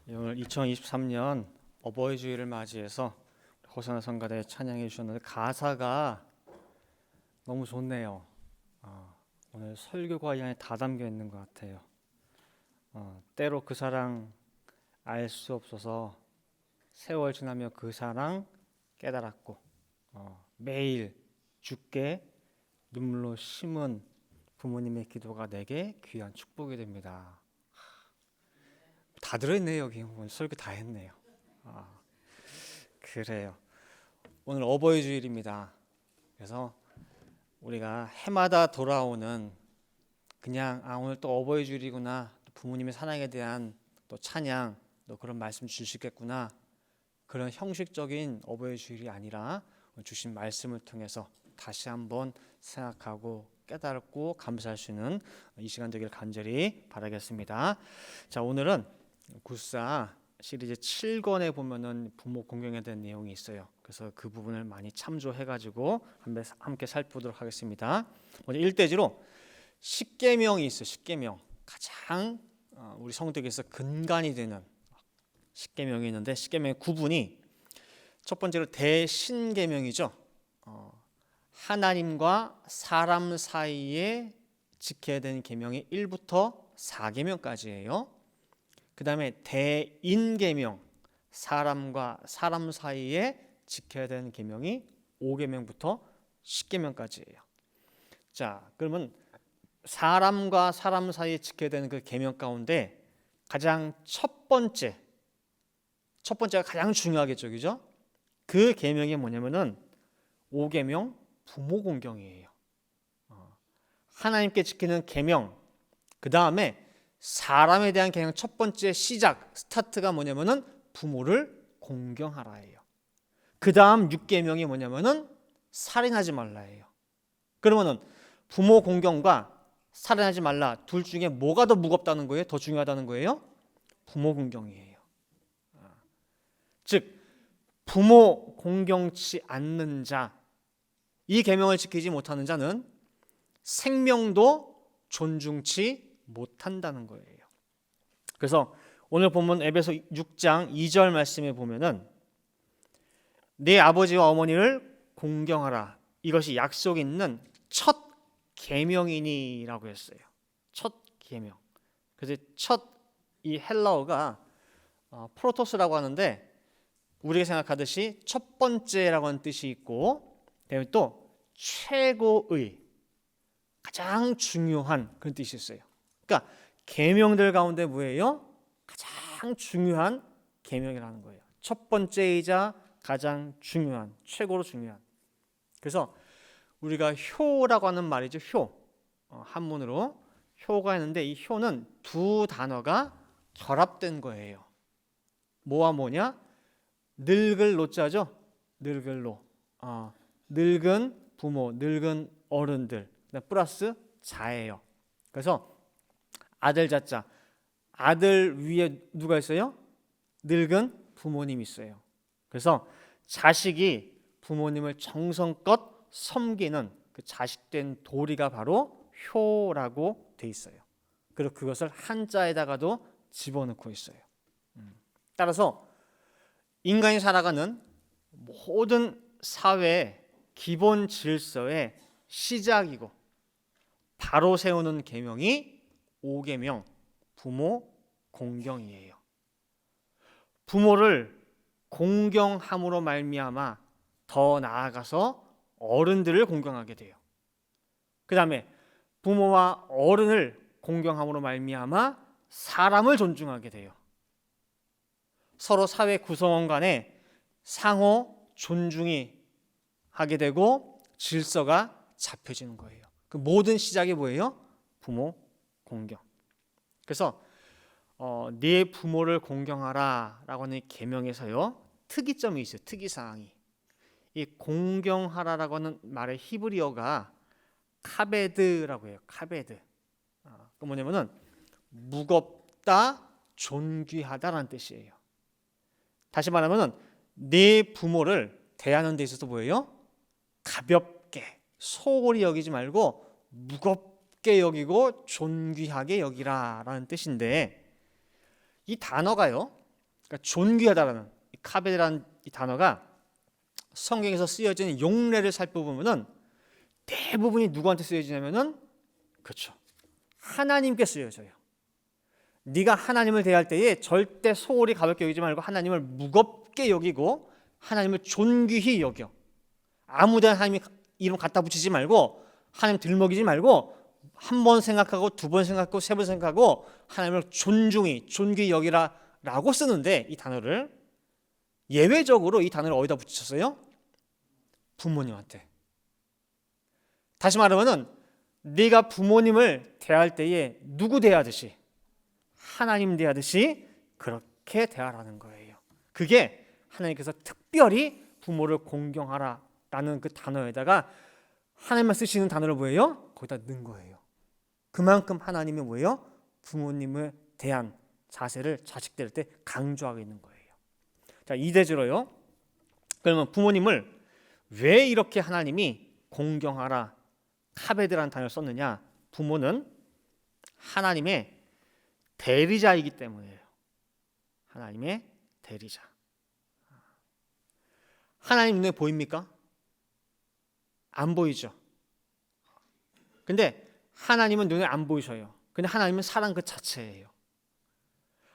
오늘 2023년 어버이 주일을 맞이해서 호산나 성가대 찬양해 주셨는데 가사가 너무 좋네요. 오늘 설교가 이 안에 다 담겨 있는 것 같아요. 때로 그 사랑 알 수 없어서 세월 지나며 그 사랑 깨달았고 매일 주께 눈물로 심은 부모님의 기도가 내게 귀한 축복이 됩니다. 다 들어있네요. 여기 오늘 설교 다 했네요. 그래요. 오늘 어버이 주일입니다. 그래서 우리가 해마다 돌아오는 그냥 오늘 또 어버이 주일이구나, 또 부모님의 사랑에 대한 또 찬양, 또 그런 말씀 주시겠구나, 그런 형식적인 어버이 주일이 아니라 주신 말씀을 통해서 다시 한번 생각하고 깨닫고 감사할 수 있는 이 시간 되길 간절히 바라겠습니다. 자, 오늘은 굿사 시리즈 7권에 보면은 부모 공경에 대한 내용이 있어요. 그래서 그 부분을 많이 참조해가지고 함께 살펴보도록 하겠습니다. 먼저 1대지로 십계명이 있어요. 십계명, 가장 우리 성도에게서 근간이 되는 십계명이 있는데, 십계명의 구분이 첫 번째로 대신계명이죠. 하나님과 사람 사이에 지켜야 되는 계명이 1부터 4계명까지예요. 그 다음에 대인계명, 사람과 사람 사이에 지켜야 되는 계명이 5계명부터 10계명까지예요. 자, 그러면 사람과 사람 사이에 지켜야 되는 그 계명 가운데 가장 첫 번째가 가장 중요하겠죠, 그죠? 그 계명이 뭐냐면은 5계명 부모 공경이에요. 하나님께 지키는 계명, 그 다음에 사람에 대한 계명 첫 번째 시작, 스타트가 뭐냐면은 부모를 공경하라예요. 그 다음 6계명이 뭐냐면은 살인하지 말라예요. 그러면은 부모 공경과 살인하지 말라 둘 중에 뭐가 더 무겁다는 거예요? 더 중요하다는 거예요? 부모 공경이에요. 즉 부모 공경치 않는 자, 이 계명을 지키지 못하는 자는 생명도 존중치 못한다는 거예요. 그래서 오늘 본문 에베소 6장 2절 말씀에 보면은 내 아버지와 어머니를 공경하라, 이것이 약속 있는 첫 계명이니라고 했어요. 첫 계명. 그래서 첫 이 헬라어가 프로토스라고 하는데, 우리가 생각하듯이 첫 번째라고 하는 뜻이 있고, 그다음에 또 최고의, 가장 중요한 그런 뜻이 있어요. 그러니까 계명들 가운데 뭐예요? 가장 중요한 계명이라는 거예요. 첫 번째이자 가장 중요한, 최고로 중요한. 그래서 우리가 효라고 하는 말이죠. 효, 한문으로 효가 있는데, 이 효는 두 단어가 결합된 거예요. 뭐와 뭐냐? 늙을 노자죠. 늙을 노. 늙은 부모, 늙은 어른들, 플러스 자예요. 그래서 아들 자자, 아들 위에 누가 있어요? 늙은 부모님이 있어요. 그래서 자식이 부모님을 정성껏 섬기는 그 자식된 도리가 바로 효라고 돼 있어요. 그리고 그것을 한자에다가도 집어넣고 있어요. 따라서 인간이 살아가는 모든 사회의 기본 질서의 시작이고 바로 세우는 계명이 5계명 부모 공경이에요. 부모를 공경함으로 말미암아 더 나아가서 어른들을 공경하게 돼요. 그 다음에 부모와 어른을 공경함으로 말미암아 사람을 존중하게 돼요. 서로 사회 구성원 간에 상호 존중이 하게 되고 질서가 잡혀지는 거예요. 그 모든 시작이 뭐예요? 부모 공경. 그래서 네 부모를 공경하라 라고 하는 계명에서요, 특이점이 있어요. 특이사항이. 이 공경하라라고 하는 말의 히브리어가 카베드라고 해요. 카베드. 그 뭐냐면은 무겁다, 존귀하다라는 뜻이에요. 다시 말하면은 네 부모를 대하는 데 있어서 뭐예요? 가볍게, 소홀히 여기지 말고 무겁게 여기고 존귀하게 여기라라는 뜻인데, 이 단어가요, 그러니까 존귀하다라는 이 카베드라는 이 단어가 성경에서 쓰여지는 용례를 살펴보면은 대부분이 누구한테 쓰여지냐면은 그렇죠. 하나님께 쓰여져요. 네가 하나님을 대할 때에 절대 소홀히 가볍게 여기지 말고 하나님을 무겁게 여기고 하나님을 존귀히 여겨. 아무데나 하나님 이름 갖다 붙이지 말고 하나님 들먹이지 말고 한 번 생각하고 두 번 생각하고 세 번 생각하고 하나님을 존귀히 여기라라고 쓰는데 이 단어를 예외적으로 이 단어를 어디다 붙이셨어요? 부모님한테. 다시 말하면은 네가 부모님을 대할 때에 누구 대하듯이 하나님 대하듯이 그렇게 대하라는 거예요. 그게 하나님께서 특별히 부모를 공경하라라는 그 단어에다가 하나님만 쓰시는 단어를 뭐예요? 거기다 넣은 거예요. 그만큼 하나님이 뭐예요? 부모님을 대한 자세를 자식들 때 강조하고 있는 거예요. 자, 이대저로요. 그러면 부모님을 왜 이렇게 하나님이 공경하라 카베드라는 단어를 썼느냐? 부모는 하나님의 대리자이기 때문이에요. 하나님의 대리자. 하나님 눈에 보입니까? 안 보이죠. 근데 하나님은 눈에 안 보이셔요. 근데 하나님은 사랑 그 자체예요.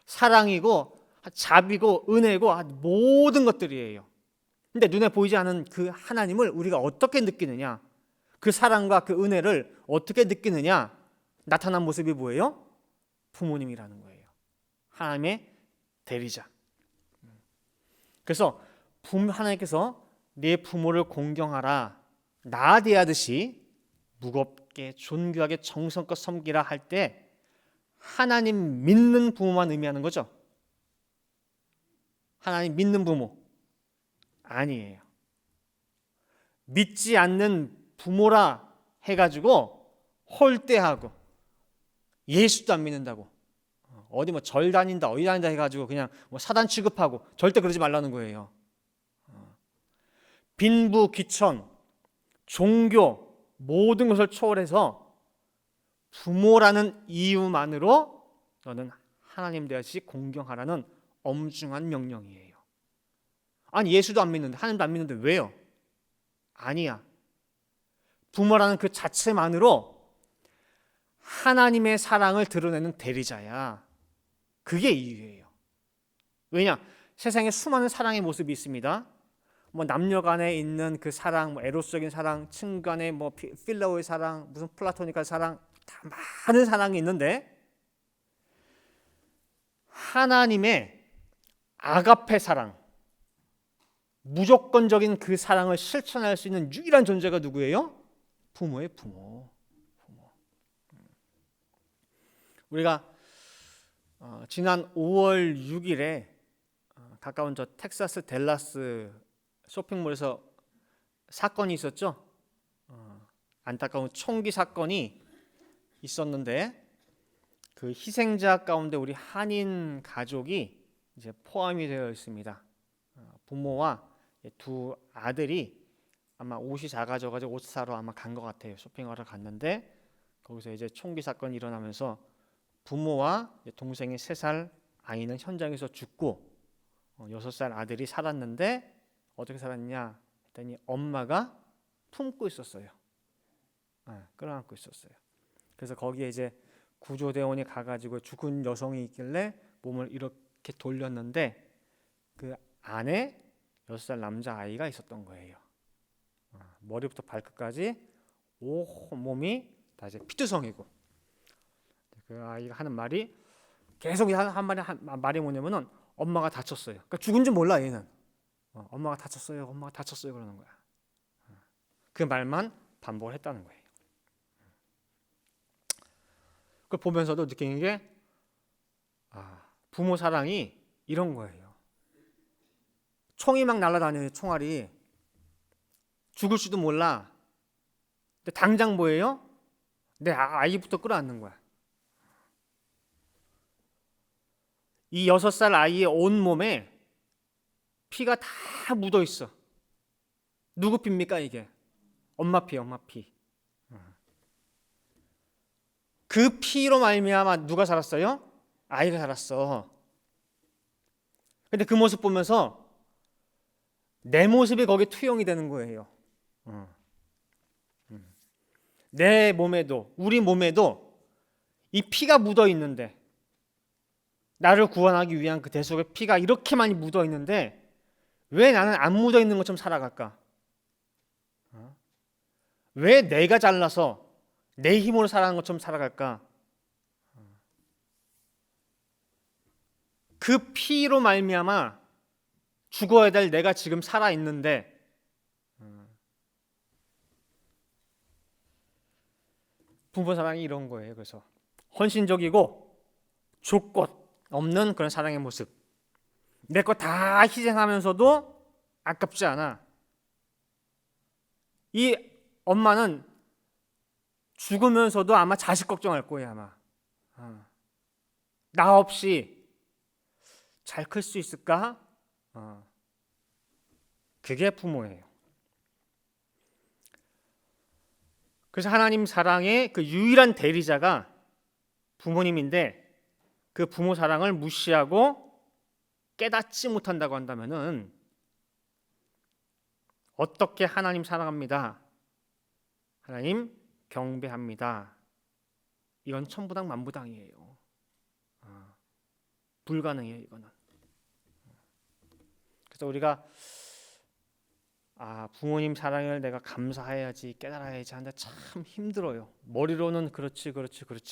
사랑이고 자비고 은혜고 모든 것들이에요. 근데 눈에 보이지 않은 그 하나님을 우리가 어떻게 느끼느냐? 그 사랑과 그 은혜를 어떻게 느끼느냐? 나타난 모습이 뭐예요? 부모님이라는 거예요. 하나님의 대리자. 그래서 하나님께서 네 부모를 공경하라, 나 대하듯이 무겁게 존귀하게 정성껏 섬기라 할 때 하나님 믿는 부모만 의미하는 거죠? 하나님 믿는 부모 아니에요. 믿지 않는 부모라 해가지고 홀대하고 예수도 안 믿는다고 어디 뭐 절 다닌다 어디 다닌다 해가지고 그냥 뭐 사단 취급하고 절대 그러지 말라는 거예요. 빈부 귀천 종교 모든 것을 초월해서 부모라는 이유만으로 너는 하나님 대하듯이 공경하라는 엄중한 명령이에요. 아니 예수도 안 믿는데 하나님도 안 믿는데 왜요? 아니야. 부모라는 그 자체만으로 하나님의 사랑을 드러내는 대리자야. 그게 이유예요. 왜냐? 세상에 수많은 사랑의 모습이 있습니다. 뭐 남녀 간에 있는 그 사랑, 뭐 에로스적인 사랑, 친구 간의 뭐 필러의 사랑, 무슨 플라토닉한 사랑, 다 많은 사랑이 있는데 하나님의 아가페 사랑, 무조건적인 그 사랑을 실천할 수 있는 유일한 존재가 누구예요? 부모의 부모. 우리가 지난 5월 6일에 가까운 저 텍사스 댈러스 쇼핑몰에서 사건이 있었죠. 안타까운 총기 사건이 있었는데 그 희생자 가운데 우리 한인 가족이 이제 포함이 되어 있습니다. 부모와 두 아들이 아마 옷이 작아져가지고 옷 사러 아마 간 것 같아요. 쇼핑하러 갔는데 거기서 이제 총기 사건이 일어나면서 부모와 동생의 3살 아이는 현장에서 죽고 6살 아들이 살았는데 어떻게 살았냐 했더니 엄마가 품고 있었어요. 끌어안고 있었어요. 그래서 거기에 이제 구조대원이 가가지고 죽은 여성이 있길래 몸을 이렇게 돌렸는데 그 안에 6살 남자 아이가 있었던 거예요. 머리부터 발끝까지 몸이 다 이제 피투성이고 그 아이가 하는 말이 계속 한 말이 뭐냐면은 엄마가 다쳤어요. 그러니까 죽은 줄 몰라 얘는. 엄마가 다쳤어요. 엄마가 다쳤어요 그러는 거야. 그 말만 반복을 했다는 거예요. 그걸 보면서도 느끼는 게 부모 사랑이 이런 거예요. 총이 막 날아다녀요. 총알이. 죽을지도 몰라. 근데 당장 뭐예요? 내 아이부터 끌어안는 거야. 이 6살 아이의 온몸에 피가 다 묻어 있어. 누구 피입니까 이게? 엄마 피, 엄마 피. 그 피로 말미암아 누가 살았어요? 아이가 살았어. 근데 그 모습 보면서 내 모습이 거기에 투영이 되는 거예요. 내 몸에도, 우리 몸에도 이 피가 묻어 있는데, 나를 구원하기 위한 그 대속의 피가 이렇게 많이 묻어 있는데 왜 나는 안 묻어 있는 것처럼 살아갈까? 왜 내가 잘나서 내 힘으로 살아가는 것처럼 살아갈까? 그 피로 말미암아 죽어야 될 내가 지금 살아 있는데, 부모 사랑이 이런 거예요. 그래서 헌신적이고 조건 없는 그런 사랑의 모습. 내 거 다 희생하면서도 아깝지 않아. 이 엄마는 죽으면서도 아마 자식 걱정할 거예요. 아마 나 없이 잘 클 수 있을까? 그게 부모예요. 그래서 하나님 사랑의 그 유일한 대리자가 부모님인데, 그 부모 사랑을 무시하고 깨닫지 못한다고 한다면은 어떻게 하나님 사랑합니다, 하나님 경배합니다, 이건 천부당 만부당이에요. 불가능해요, 이거는. 그래서 우리가 부모님 사랑을 내가 감사해야지, 깨달아야지 하는데 참 힘들어요. 머리로는 그렇지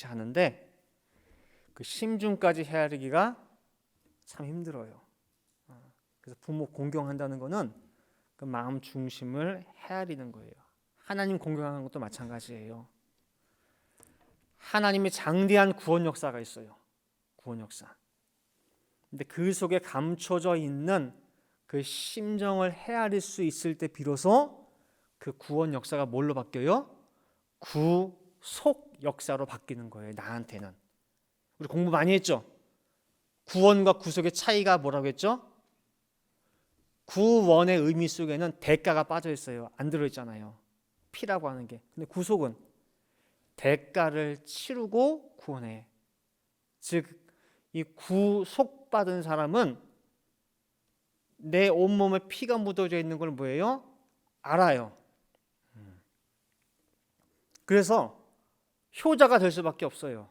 하는데 그 심중까지 헤아리기가 참 힘들어요. 그래서 부모 공경한다는 거는 그 마음 중심을 헤아리는 거예요. 하나님 공경하는 것도 마찬가지예요. 하나님의 장대한 구원 역사가 있어요. 구원 역사. 근데 그 속에 감춰져 있는 그 심정을 헤아릴 수 있을 때 비로소 그 구원 역사가 뭘로 바뀌어요? 구속 역사로 바뀌는 거예요. 나한테는. 우리 공부 많이 했죠? 구원과 구속의 차이가 뭐라고 했죠? 구원의 의미 속에는 대가가 빠져 있어요. 안 들어있잖아요. 피라고 하는 게. 근데 구속은 대가를 치르고 구원해. 즉, 이 구속받은 사람은 내 온몸에 피가 묻어져 있는 걸 뭐예요? 알아요. 그래서 효자가 될 수밖에 없어요.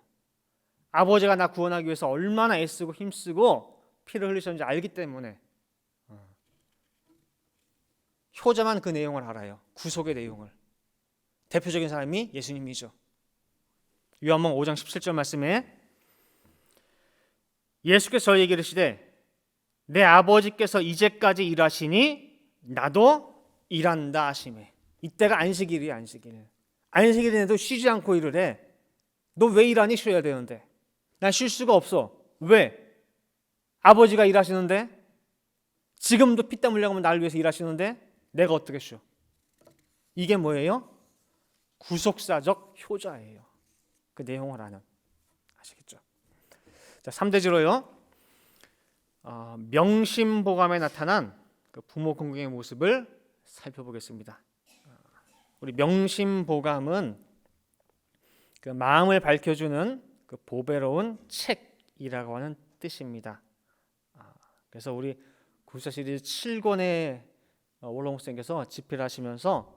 아버지가 나 구원하기 위해서 얼마나 애쓰고 힘쓰고 피를 흘리셨는지 알기 때문에 효자만 그 내용을 알아요. 구속의 내용을. 대표적인 사람이 예수님이죠. 요한복음 5장 17절 말씀에 예수께서 저희에게 이르시되 내 아버지께서 이제까지 일하시니 나도 일한다 하시매. 이때가 안식일이야. 안식일에도 쉬지 않고 일을 해. 너 왜 일하니? 쉬어야 되는데. 난 쉴 수가 없어. 왜? 아버지가 일하시는데, 지금도 피땀 흘려가면 나를 위해서 일하시는데 내가 어떻게 쉬어? 이게 뭐예요? 구속사적 효자예요. 그 내용을 아는. 아시겠죠? 자, 3대지로요. 명심보감에 나타난 그 부모 공경의 모습을 살펴보겠습니다. 우리 명심보감은 그 마음을 밝혀주는 그 보배로운 책이라고 하는 뜻입니다. 그래서 우리 구사 시리즈 7권의 원로 목사님께서 집필 하시면서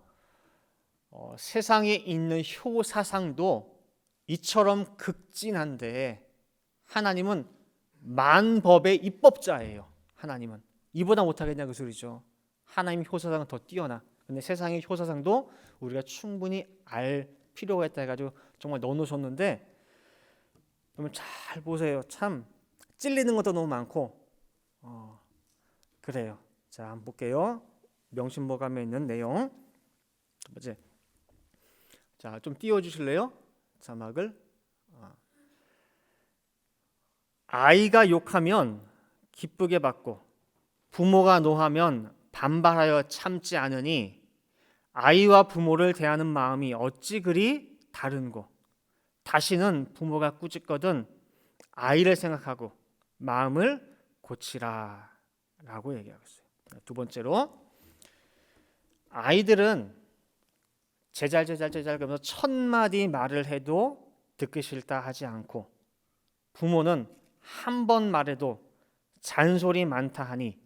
세상에 있는 효사상도 이처럼 극진한데 하나님은 만법의 입법자예요. 하나님은 이보다 못하겠냐 그 소리죠. 하나님 효사상은 더 뛰어나. 근데 세상의 효사상도 우리가 충분히 알 필요가 있다 해가지고 정말 넣어놓으셨는데, 여러분 잘 보세요. 참 찔리는 것도 너무 많고 그래요. 자, 한번 볼게요. 명심보감에 있는 내용. 첫 번째, 자, 좀 띄워주실래요? 자막을. 아이가 욕하면 기쁘게 받고 부모가 노하면 반발하여 참지 않으니 아이와 부모를 대하는 마음이 어찌 그리 다른고 다시는 부모가 꾸짖거든 아이를 생각하고 마음을 고치라 라고 얘기하고 있어요. 두 번째로, 아이들은 제잘 그러면서 1000마디 말을 해도 듣기 싫다 하지 않고 부모는 한 번 말해도 잔소리 많다 하니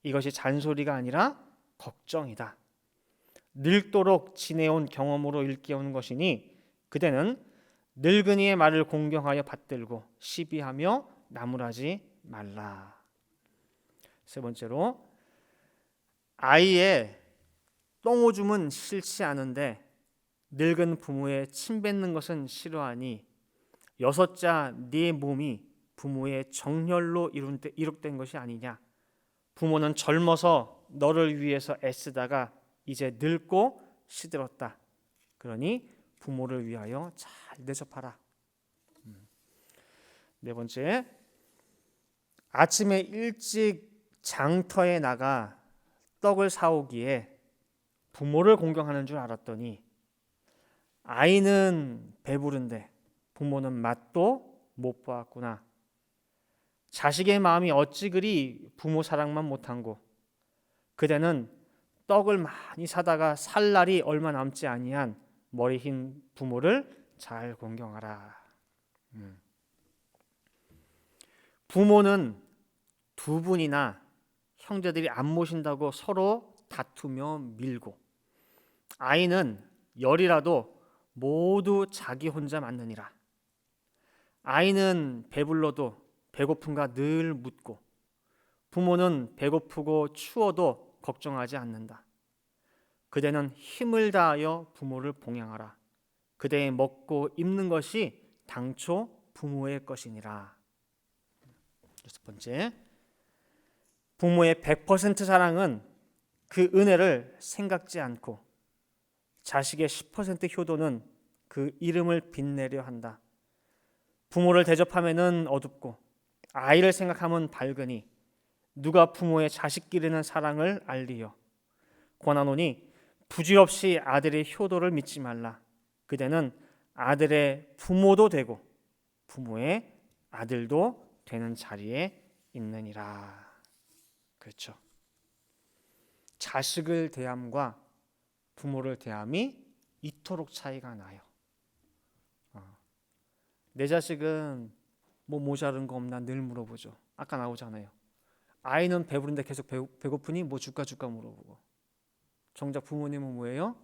이것이 잔소리가 아니라 걱정이다. 늙도록 지내온 경험으로 일깨우는 것이니 그대는 늙은이의 말을 공경하여 받들고 시비하며 나무라지 말라. 세 번째로, 아이의 똥오줌은 싫지 않은데 늙은 부모의 침 뱉는 것은 싫어하니 여섯자 네 몸이 부모의 정혈로 이룩된 것이 아니냐. 부모는 젊어서 너를 위해서 애쓰다가 이제 늙고 시들었다. 그러니 부모를 위하여 잘 대접하라. 네 번째, 아침에 일찍 장터에 나가 떡을 사오기에 부모를 공경하는 줄 알았더니 아이는 배부른데 부모는 맛도 못 보았구나. 자식의 마음이 어찌 그리 부모 사랑만 못한고. 그대는 떡을 많이 사다가 살 날이 얼마 남지 아니한 머리 흰 부모를 잘 공경하라. 부모는 두 분이나 형제들이 안 모신다고 서로 다투며 밀고, 아이는 열이라도 모두 자기 혼자 맞느니라. 아이는 배불러도 배고픈가 늘 묻고, 부모는 배고프고 추워도 걱정하지 않는다. 그대는 힘을 다하여 부모를 봉양하라. 그대의 먹고 입는 것이 당초 부모의 것이니라. 여섯 번째, 부모의 100% 사랑은 그 은혜를 생각지 않고 자식의 10% 효도는 그 이름을 빛내려 한다. 부모를 대접하면은 어둡고 아이를 생각하면 밝으니 누가 부모의 자식 기르는 사랑을 알리요. 권하노니 부질없이 아들의 효도를 믿지 말라. 그대는 아들의 부모도 되고 부모의 아들도 되는 자리에 있느니라. 그렇죠. 자식을 대함과 부모를 대함이 이토록 차이가 나요. 내 자식은 뭐 모자른 거 없나 늘 물어보죠. 아까 나오잖아요. 아이는 배부른데 계속 배고프니 뭐 줄까 물어보고, 정작 부모님은 뭐예요?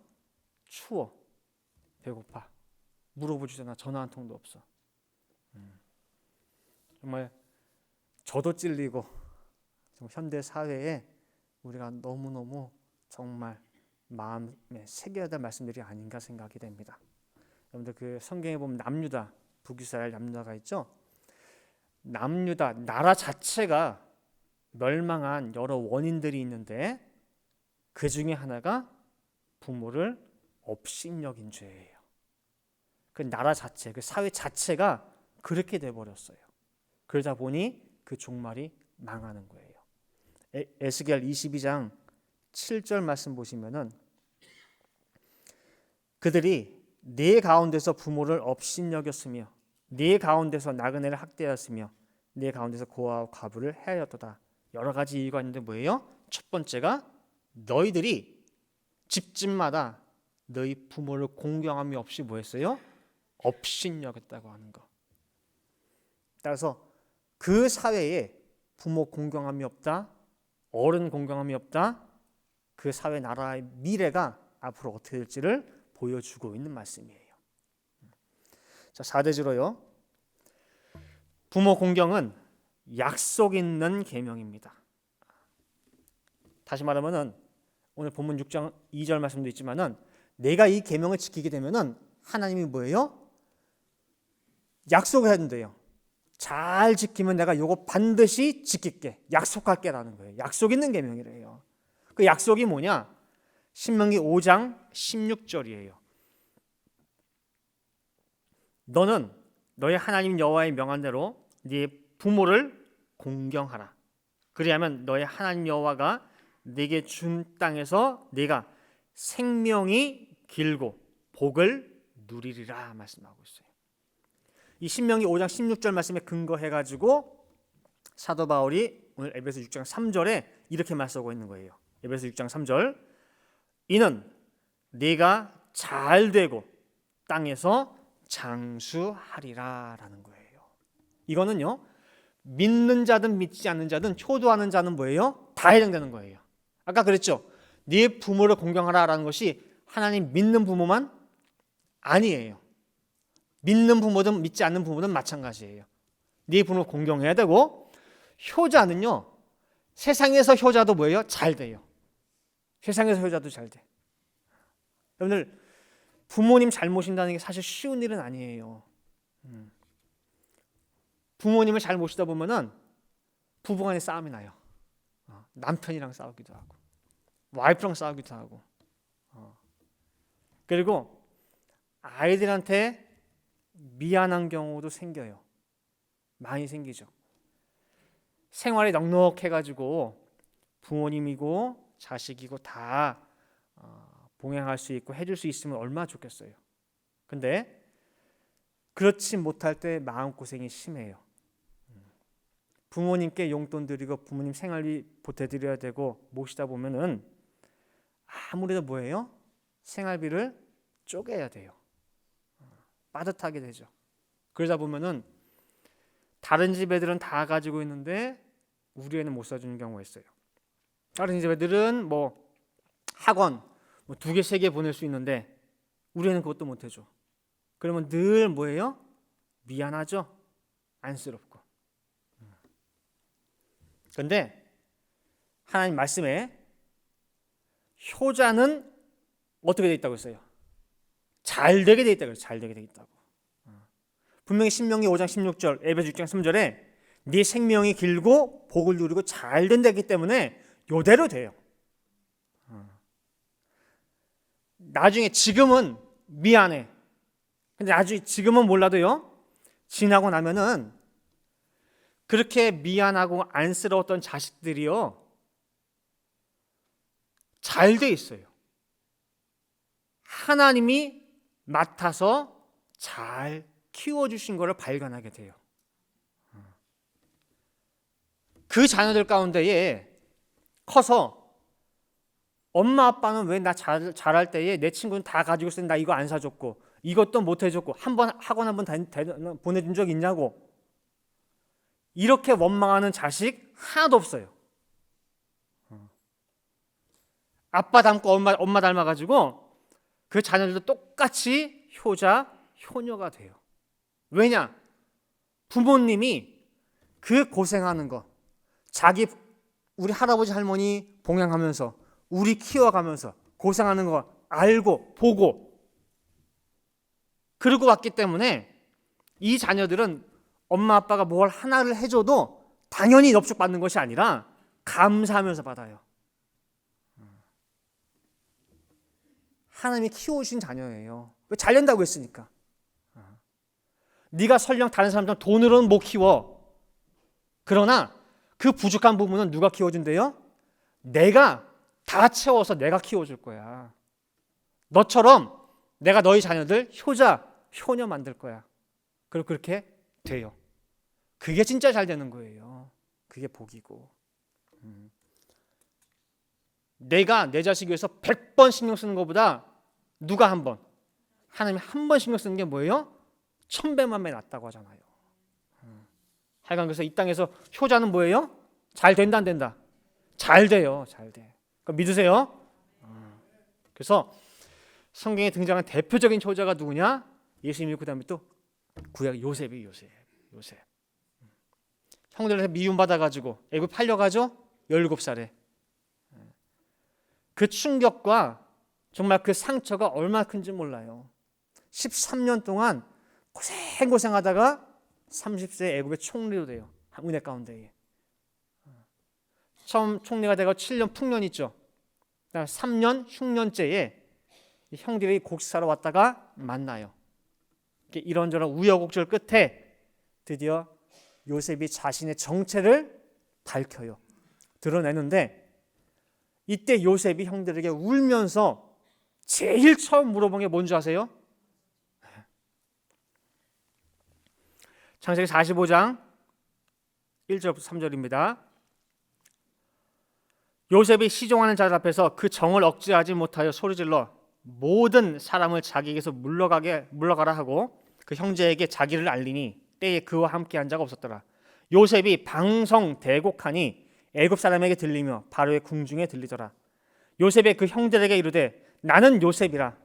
추워, 배고파, 물어보지잖아. 전화 한 통도 없어. 정말 저도 찔리고 현대 사회에 우리가 너무너무 정말 마음에 새겨야 될 말씀들이 아닌가 생각이 됩니다. 여러분들 그 성경에 보면 남유다, 북이스라엘 남유다가 있죠. 남유다 나라 자체가 멸망한 여러 원인들이 있는데 그 중에 하나가 부모를 업신여긴 죄예요. 그 나라 자체, 그 사회 자체가 그렇게 돼버렸어요. 그러다 보니 그 종말이 망하는 거예요. 에스겔 22장 7절 말씀 보시면은 그들이 네 가운데서 부모를 업신여겼으며 네 가운데서 나그네를 학대하였으며 네 가운데서 고아와 과부를 해하였도다. 여러 가지 이유가 있는데 뭐예요? 첫 번째가 너희들이 집집마다 너희 부모를 공경함이 없이 뭐했어요? 업신여겼다고 하는 거. 따라서 그 사회에 부모 공경함이 없다, 어른 공경함이 없다, 그 사회 나라의 미래가 앞으로 어떻게 될지를 보여주고 있는 말씀이에요. 자, 4대지로요. 부모 공경은 약속 있는 계명입니다. 다시 말하면은 오늘 본문 6장 2절 말씀도 있지만은 내가 이 계명을 지키게 되면은 하나님이 뭐예요? 약속을 해야 된대요. 잘 지키면 내가 요거 반드시 지킬게, 약속할게라는 거예요. 약속 있는 계명이래요. 그 약속이 뭐냐? 신명기 5장 16절이에요. 너는 너의 하나님 여호와의 명한 대로 네 부모를 공경하라. 그리하면 너의 하나님 여호와가 네게 준 땅에서 네가 생명이 길고 복을 누리리라 말씀하고 있어요. 이 신명기 5장 16절 말씀에 근거해 가지고 사도 바울이 오늘 에베소 6장 3절에 이렇게 말씀하고 있는 거예요. 에베소 6장 3절, 이는 네가 잘 되고 땅에서 장수하리라 라는 거예요. 이거는요, 믿는 자든 믿지 않는 자든 효도하는 자는 뭐예요? 다 해당되는 거예요. 아까 그랬죠. 네 부모를 공경하라라는 것이 하나님 믿는 부모만 아니에요. 믿는 부모든 믿지 않는 부모든 마찬가지예요. 네 부모 공경해야 되고, 효자는요, 세상에서 효자도 뭐예요? 잘 돼요. 세상에서 효자도 잘 돼. 여러분들, 부모님 잘 모신다는 게 사실 쉬운 일은 아니에요. 부모님을 잘 모시다 보면은 부부간에 싸움이 나요. 남편이랑 싸우기도 하고, 와이프랑 싸우기도 하고, 그리고 아이들한테 미안한 경우도 생겨요. 많이 생기죠. 생활이 넉넉해가지고 부모님이고 자식이고 다 봉양할 수 있고 해줄 수 있으면 얼마나 좋겠어요. 근데 그렇지 못할 때 마음고생이 심해요. 부모님께 용돈 드리고 부모님 생활비 보태드려야 되고 모시다 보면은 아무래도 뭐예요? 생활비를 쪼개야 돼요. 빠듯하게 되죠. 그러다 보면은 다른 집 애들은 다 가지고 있는데 우리 애는 못 사주는 경우가 있어요. 다른 집 애들은 뭐 학원 뭐 2개, 3개 보낼 수 있는데 우리 애는 그것도 못 해줘. 그러면 늘 뭐예요? 미안하죠? 안쓰럽고. 그런데 하나님 말씀에 효자는 어떻게 돼 있다고 했어요? 잘 되게 돼 있다고 했어요. 잘 되게 돼 있다고. 분명히 신명기 5장 16절, 에베소 6장 3절에 네 생명이 길고 복을 누리고 잘 된다기 때문에 요대로 돼요. 나중에 지금은 미안해. 근데 나중에 지금은 몰라도요. 지나고 나면은 그렇게 미안하고 안쓰러웠던 자식들이요. 잘 돼 있어요. 하나님이 맡아서 잘 키워주신 것을 발견하게 돼요. 그 자녀들 가운데에 커서 엄마 아빠는 왜 나 잘할 때에 내 친구는 다 가지고 있었는데 나 이거 안 사줬고 이것도 못 해줬고 한번 학원 한번 보내준 적 있냐고 이렇게 원망하는 자식 하나도 없어요. 아빠 닮고 엄마 닮아가지고 그 자녀들도 똑같이 효자, 효녀가 돼요. 왜냐? 부모님이 그 고생하는 거 우리 할아버지 할머니 봉양하면서 우리 키워가면서 고생하는 거 알고 보고 그러고 왔기 때문에 이 자녀들은 엄마 아빠가 뭘 하나를 해줘도 당연히 넙죽받는 것이 아니라 감사하면서 받아요. 하나님이 키워주신 자녀예요. 왜 잘 된다고 했으니까. 네가 설령 다른 사람처럼 돈으로는 못 키워. 그러나 그 부족한 부분은 누가 키워준대요? 내가 다 채워서 내가 키워줄 거야. 너처럼 내가 너희 자녀들 효자, 효녀 만들 거야. 그리고 그렇게 돼요. 그게 진짜 잘 되는 거예요. 그게 복이고. 내가 내 자식 위해서 100번 신경 쓰는 것보다 누가 한 번, 하나님이 한 번 신경 쓰는 게 뭐예요? 1000배만 배 낫다고 하잖아요. 하여간 그래서 이 땅에서 효자는 뭐예요? 잘 된다 안 된다? 잘 돼요. 잘 돼. 그러니까 믿으세요? 그래서 성경에 등장한 대표적인 효자가 누구냐? 예수님이 그 다음에 또 구약 요셉이 요셉. 형들한테 미움받아가지고 애굽 팔려가죠? 17살에. 그 충격과 정말 그 상처가 얼마나 큰지 몰라요. 13년 동안 고생하다가 30세에 애굽의 총리로 돼요. 은혜 가운데에. 처음 총리가 되고 7년 풍년 있죠. 3년 흉년째에 형들이 곡식사러 왔다가 만나요. 이런저런 우여곡절 끝에 드디어 요셉이 자신의 정체를 밝혀요. 드러내는데 이때 요셉이 형들에게 울면서 제일 처음 물어본 게 뭔지 아세요? 창세기 45장 1절부터 3절입니다. 요셉이 시종하는 자들 앞에서 그 정을 억제하지 못하여 소리질러 모든 사람을 자기에게서 물러가라 하고 그 형제에게 자기를 알리니 때에 그와 함께 한 자가 없었더라. 요셉이 방성대곡하니 애굽 사람에게 들리며 바로의 궁중에 들리더라. 요셉의 그 형들에게 이르되 나는 요셉이라.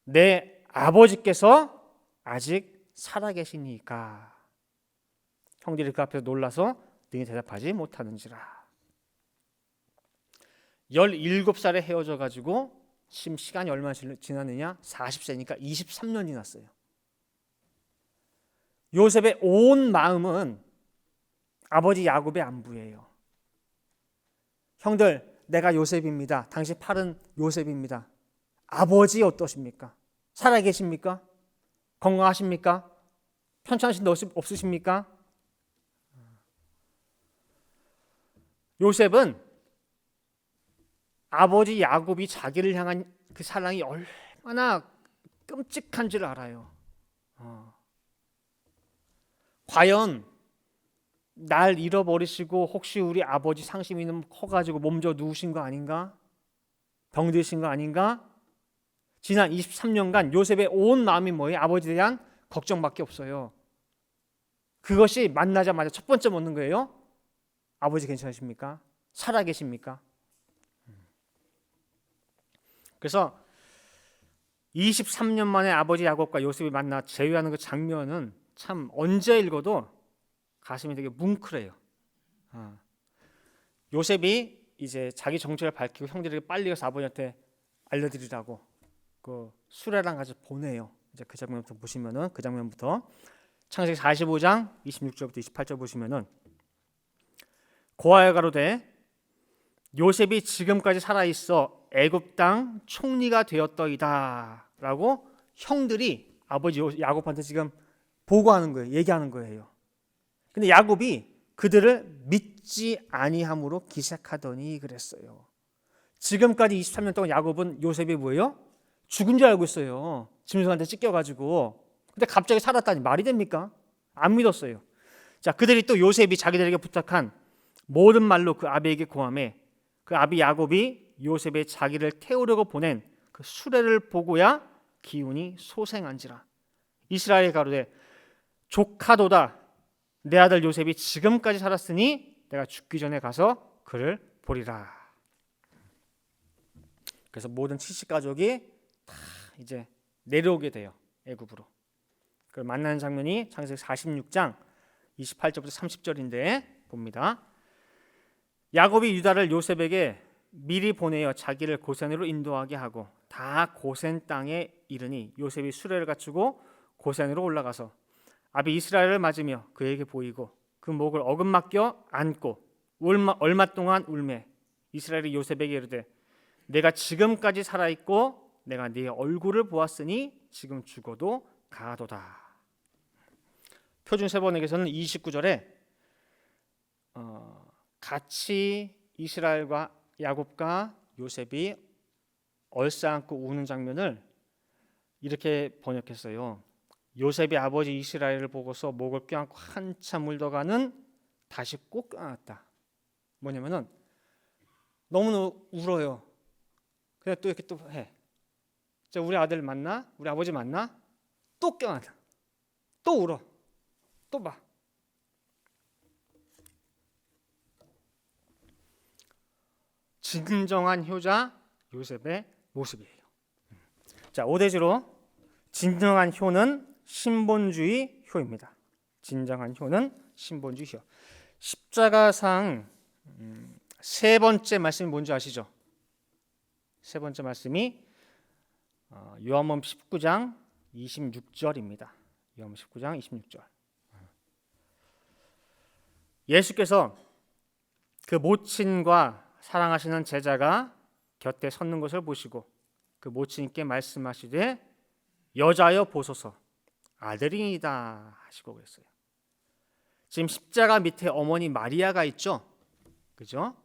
내 아버지께서 아직 살아계시니까. 형들이 그 앞에서 놀라서 능히 대답하지 못하는지라. 17살에 헤어져 가지고 지금 시간이 얼마나 지났느냐? 40세니까 23년 지났어요. 요셉의 온 마음은 아버지 야곱의 안부예요. 형들, 내가 요셉입니다. 당신 팔은 요셉입니다. 아버지 어떠십니까? 살아계십니까? 건강하십니까? 편찮으신 일 없으십니까? 요셉은 아버지 야곱이 자기를 향한 그 사랑이 얼마나 끔찍한지를 알아요. 과연 날 잃어버리시고 혹시 우리 아버지 상심이 너무 커가지고 몸져 누우신 거 아닌가? 병드신 거 아닌가? 지난 23년간 요셉의 온 마음이 뭐예요? 아버지에 대한 걱정밖에 없어요. 그것이 만나자마자 첫 번째 묻는 거예요. 아버지 괜찮으십니까? 살아계십니까? 그래서 23년 만에 아버지 야곱과 요셉이 만나 재회하는 그 장면은 참 언제 읽어도 가슴이 되게 뭉클해요. 요셉이 이제 자기 정체를 밝히고 형들에게 빨리 가서 아버지한테 알려드리라고 그 수레랑 같이 보내요. 이제 그 장면부터 보시면은 그 장면부터 창세기 45장 26절부터 28절 보시면은 고아에 가로되 요셉이 지금까지 살아 있어 애굽 땅 총리가 되었더이다라고 형들이 아버지 야곱한테 지금 보고하는 거예요. 얘기하는 거예요. 근데 야곱이 그들을 믿지 아니함으로 기색하더니 그랬어요. 지금까지 23년 동안 야곱은 요셉이 뭐예요? 죽은 줄 알고 있어요. 짐승한테 찢겨가지고. 근데 갑자기 살았다니 말이 됩니까? 안 믿었어요. 자, 그들이 또 요셉이 자기들에게 부탁한 모든 말로 그 아비에게 고함해 그 아비 야곱이 요셉의 자기를 태우려고 보낸 그 수레를 보고야 기운이 소생한지라. 이스라엘 가로되 조카도다. 내 아들 요셉이 지금까지 살았으니 내가 죽기 전에 가서 그를 보리라. 그래서 모든 70가족이 다 이제 내려오게 돼요. 애굽으로. 그걸 만나는 장면이 창세기 46장 28절부터 30절인데 봅니다. 야곱이 유다를 요셉에게 미리 보내어 자기를 고센으로 인도하게 하고 다 고센 땅에 이르니 요셉이 수레를 갖추고 고센으로 올라가서 아비 이스라엘을 맞으며 그에게 보이고 그 목을 어금맞겨 안고 얼마 동안 울매 이스라엘이 요셉에게 이르되 내가 지금까지 살아있고 내가 네 얼굴을 보았으니 지금 죽어도 가도다. 표준 세번역에서는 29절에 같이 이스라엘과 야곱과 요셉이 얼싸안고 우는 장면을 이렇게 번역했어요. 요셉이 아버지 이스라엘을 보고서 목을 껴안고 한참 울다가는 다시 꼭 껴안았다. 뭐냐면은 너무 울어요. 그냥 또 이렇게 또 해. 자, 우리 아들 만나? 우리 아버지 만나? 또 껴안아. 또 울어. 또 봐. 진정한 효자 요셉의 모습이에요. 자, 오대지로 진정한 효는 신본주의 효입니다. 진정한 효는 신본주의 효. 십자가상 세 번째 말씀이 뭔지 아시죠? 세 번째 말씀이 요한복음 19장 26절입니다. 요한복음 19장 26절. 예수께서 그 모친과 사랑하시는 제자가 곁에 섰는 것을 보시고 그 모친께 말씀하시되 여자여 보소서 아들이니다 하시고 그랬어요. 지금 십자가 밑에 어머니 마리아가 있죠. 그죠?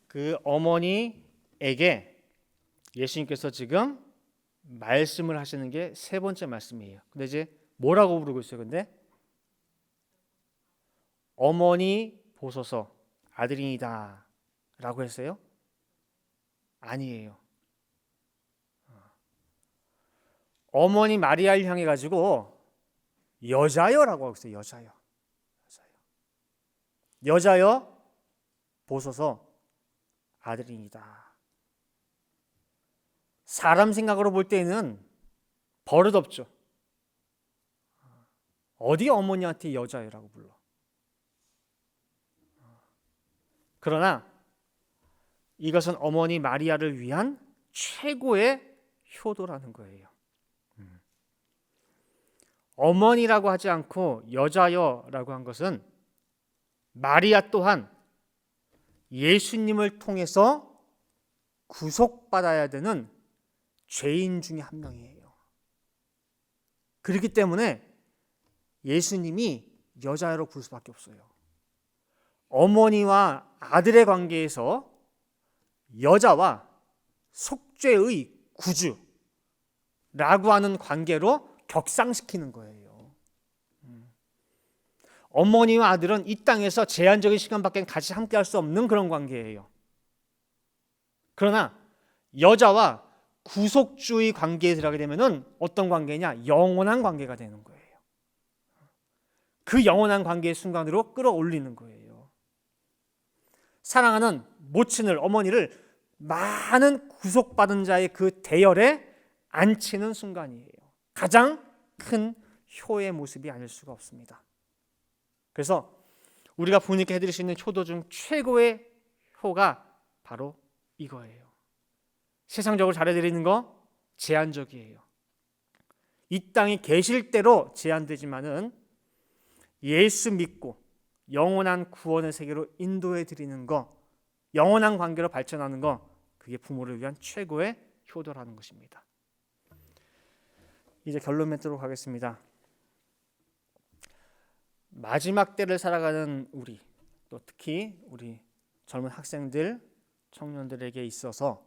그 어머니에게 예수님께서 지금 말씀을 하시는 게 세 번째 말씀이에요. 근데 이제 뭐라고 부르고 있어요? 근데 어머니 보소서 아들이니다 라고 했어요? 아니에요. 어머니 마리아를 향해 가지고 여자여라고 하고 있어요. 여자여. 여자여 보소서 아들이니이다. 사람 생각으로 볼 때는 버릇없죠. 어디 어머니한테 여자여라고 불러. 그러나 이것은 어머니 마리아를 위한 최고의 효도라는 거예요. 어머니라고 하지 않고 여자여라고 한 것은 마리아 또한 예수님을 통해서 구속받아야 되는 죄인 중에 한 명이에요. 그렇기 때문에 예수님이 여자여로 부를 수밖에 없어요. 어머니와 아들의 관계에서 여자와 속죄의 구주라고 하는 관계로 격상시키는 거예요. 어머니와 아들은 이 땅에서 제한적인 시간밖에 같이 함께 할 수 없는 그런 관계예요. 그러나 여자와 구속주의 관계에 들어가게 되면 어떤 관계냐? 영원한 관계가 되는 거예요. 그 영원한 관계의 순간으로 끌어올리는 거예요. 사랑하는 모친을, 어머니를 많은 구속받은 자의 그 대열에 앉히는 순간이에요. 가장 큰 효의 모습이 아닐 수가 없습니다. 그래서 우리가 부모님께 해드릴 수 있는 효도 중 최고의 효가 바로 이거예요. 세상적으로 잘해드리는 거 제한적이에요. 이 땅에 계실 대로 제한되지만은 예수 믿고 영원한 구원의 세계로 인도해 드리는 거, 영원한 관계로 발전하는 거, 그게 부모를 위한 최고의 효도라는 것입니다. 이제 결론 맺도록 하겠습니다. 마지막 때를 살아가는 우리, 또 특히 우리 젊은 학생들, 청년들에게 있어서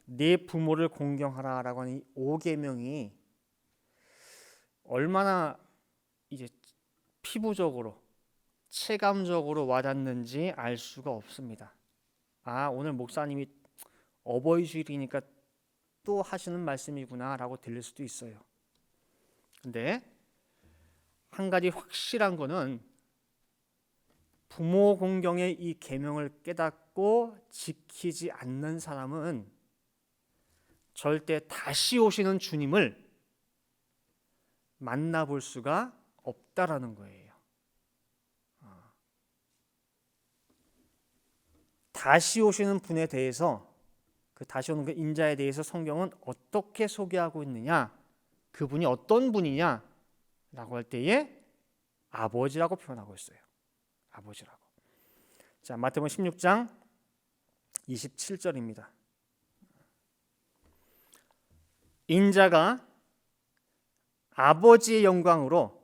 내 부모를 공경하라라고 하는 이 5계명이 얼마나 이제 피부적으로, 체감적으로 와닿는지 알 수가 없습니다. 오늘 목사님이 어버이 주일이니까 또 하시는 말씀이구나 라고 들릴 수도 있어요. 근데 한 가지 확실한 거는 부모 공경의 이 계명을 깨닫고 지키지 않는 사람은 절대 다시 오시는 주님을 만나볼 수가 없다라는 거예요. 다시 오시는 분에 대해서, 그 다시 오는 그 인자에 대해서 성경은 어떻게 소개하고 있느냐, 그분이 어떤 분이냐 라고 할 때에 아버지라고 표현하고 있어요. 아버지라고. 자, 마태복음 16장 27절입니다. 인자가 아버지의 영광으로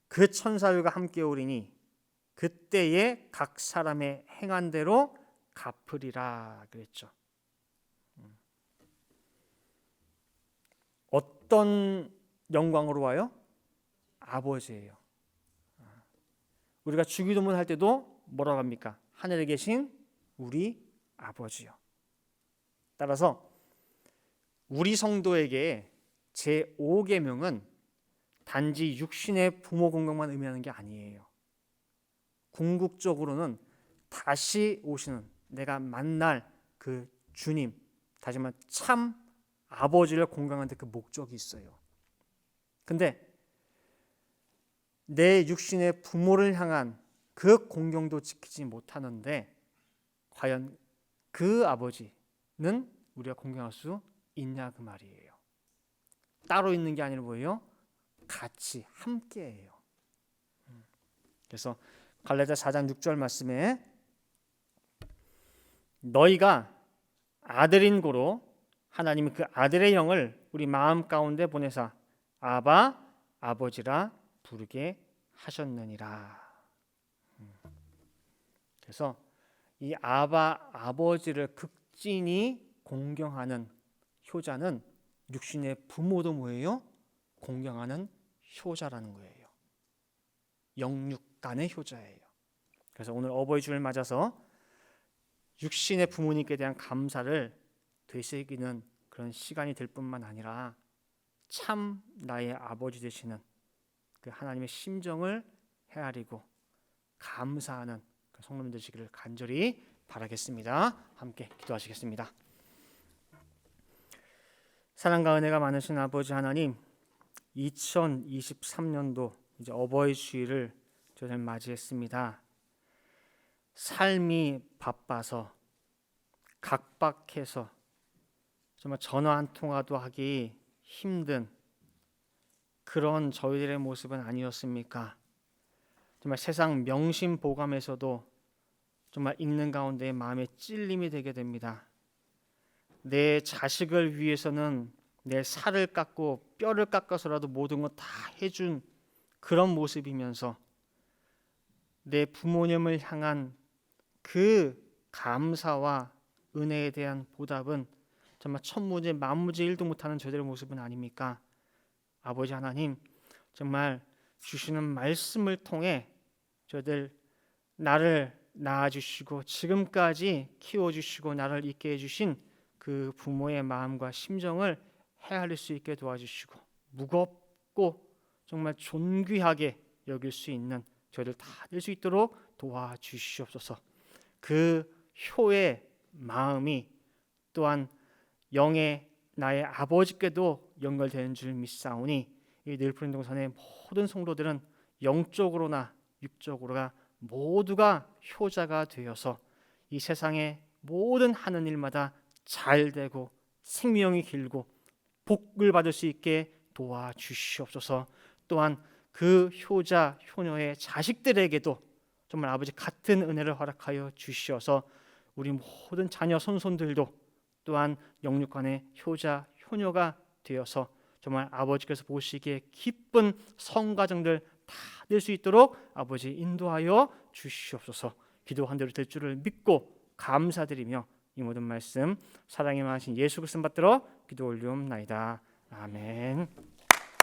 그 천사들과 함께 오리니 그때에 각 사람의 행한 대로 갚으리라 그랬죠. 어떤 영광으로 와요? 아버지예요. 우리가 주기도문 할 때도 뭐라고 합니까? 하늘에 계신 우리 아버지요. 따라서 우리 성도에게 제5계명은 단지 육신의 부모 공경만 의미하는 게 아니에요. 궁극적으로는 다시 오시는, 내가 만날 그 주님, 다시 말해 참 아버지를 공경하는 데 그 목적이 있어요. 근데 내 육신의 부모를 향한 그 공경도 지키지 못하는데 과연 그 아버지는 우리가 공경할 수 있냐 그 말이에요. 따로 있는 게 아니라 뭐예요? 같이 함께해요. 그래서 갈라디아 4장 6절 말씀에 너희가 아들인 고로 하나님은 그 아들의 영을 우리 마음 가운데 보내사 아바 아버지라 부르게 하셨느니라. 그래서 이 아바 아버지를 극진히 공경하는 효자는 육신의 부모도 뭐예요? 공경하는 효자라는 거예요. 영육간의 효자예요. 그래서 오늘 어버이 주를 맞아서 육신의 부모님께 대한 감사를 되새기는 그런 시간이 될 뿐만 아니라 참 나의 아버지 되시는 그 하나님의 심정을 헤아리고 감사하는 성도님 되시기를 간절히 바라겠습니다. 함께 기도하시겠습니다. 사랑과 은혜가 많으신 아버지 하나님, 2023년도 이제 어버이 주일을 저희들 맞이했습니다. 삶이 바빠서 각박해서 정말 전화 한 통화도 하기 힘든 그런 저희들의 모습은 아니었습니까? 정말 세상 명심보감에서도 정말 읽는 가운데 마음에 찔림이 되게 됩니다. 내 자식을 위해서는 내 살을 깎고 뼈를 깎아서라도 모든 것 다 해준 그런 모습이면서 내 부모님을 향한 그 감사와 은혜에 대한 보답은 정말 천무제 만무제 일도 못하는 저희들의 모습은 아닙니까? 아버지 하나님, 정말 주시는 말씀을 통해 저희들 나를 낳아주시고 지금까지 키워주시고 나를 있게 해주신 그 부모의 마음과 심정을 헤아릴 수 있게 도와주시고 무겁고 정말 존귀하게 여길 수 있는 저희들 다 될 수 있도록 도와주시옵소서. 그 효의 마음이 또한 영의 나의 아버지께도 연결되는 줄 믿사오니 이 늘푸른 동산의 모든 성도들은 영적으로나 육적으로가 모두가 효자가 되어서 이 세상의 모든 하는 일마다 잘 되고 생명이 길고 복을 받을 수 있게 도와주시옵소서. 또한 그 효자 효녀의 자식들에게도 정말 아버지 같은 은혜를 허락하여 주시어서 우리 모든 자녀 손손들도 또한 영육간의 효자 효녀가 되어서 정말 아버지께서 보시기에 기쁜 성가정들 다 될 수 있도록 아버지 인도하여 주시옵소서. 기도한 대로 될 줄을 믿고 감사드리며 이 모든 말씀 사랑에 많으신 예수 그리스도 받들어 기도 올리옵나이다. 아멘.